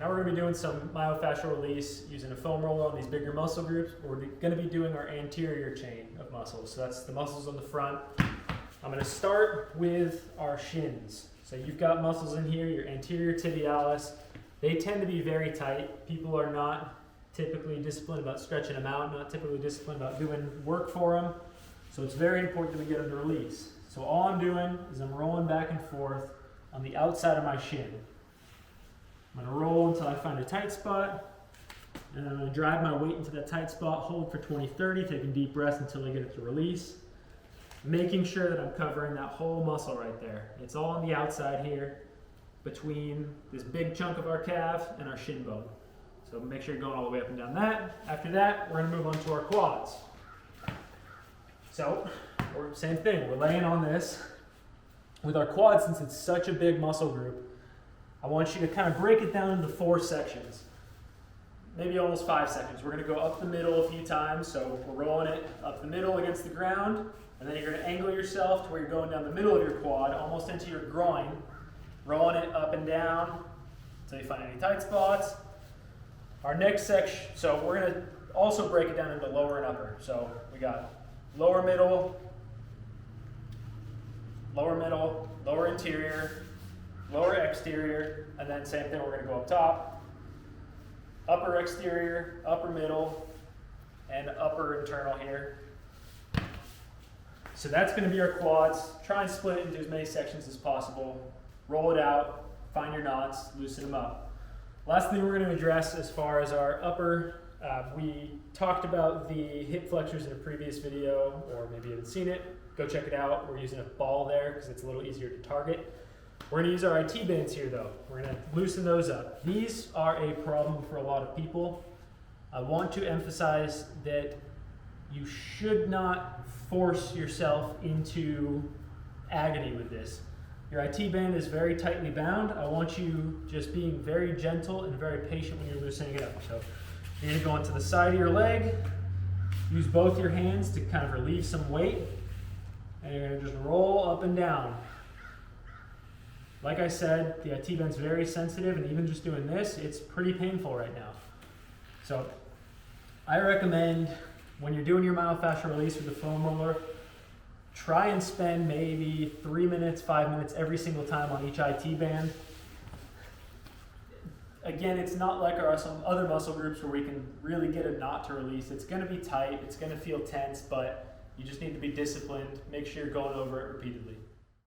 Now we're going to be doing some myofascial release using a foam roller on these bigger muscle groups. We're going to be doing our anterior chain of muscles. So that's the muscles on the front. I'm going to start with our shins. So you've got muscles in here, your anterior tibialis. They tend to be very tight. People are not typically disciplined about stretching them out, not typically disciplined about doing work for them. So it's very important that we get them to release. So all I'm doing is I'm rolling back and forth on the outside of my shin. I'm going to roll until I find a tight spot, and I'm going to drive my weight into that tight spot, hold for 20-30, taking deep breaths until I get it to release. Making sure that I'm covering that whole muscle right there. It's all on the outside here between this big chunk of our calf and our shin bone. So make sure you're going all the way up and down that. After that, we're going to move on to our quads. So, same thing, we're laying on this. With our quads, since it's such a big muscle group, I want you to kind of break it down into 4 sections, maybe almost 5 seconds. We're going to go up the middle a few times, so we're rolling it up the middle against the ground, and then you're going to angle yourself to where you're going down the middle of your quad, almost into your groin, rolling it up and down until you find any tight spots. Our next section, so we're going to also break it down into lower and upper. So we got lower middle, lower interior, lower exterior, and then same thing, we're going to go up top, upper exterior, upper middle, and upper internal here. So that's going to be our quads. Try and split it into as many sections as possible. Roll it out, find your knots, loosen them up. Last thing we're going to address as far as our upper, we talked about the hip flexors in a previous video, or maybe you haven't seen it. Go check it out. We're using a ball there because it's a little easier to target. We're going to use our IT bands here though. We're going to loosen those up. These are a problem for a lot of people. I want to emphasize that you should not force yourself into agony with this. Your IT band is very tightly bound. I want you just being very gentle and very patient when you're loosening it up. So you're going to go onto the side of your leg, use both your hands to kind of relieve some weight, and you're going to just roll up and down. Like I said, the IT band's very sensitive, and even just doing this, it's pretty painful right now. So I recommend when you're doing your myofascial release with the foam roller, try and spend maybe 3 minutes, 5 minutes every single time on each IT band. Again, it's not like some other muscle groups where we can really get a knot to release. It's going to be tight, it's going to feel tense, but you just need to be disciplined. Make sure you're going over it repeatedly.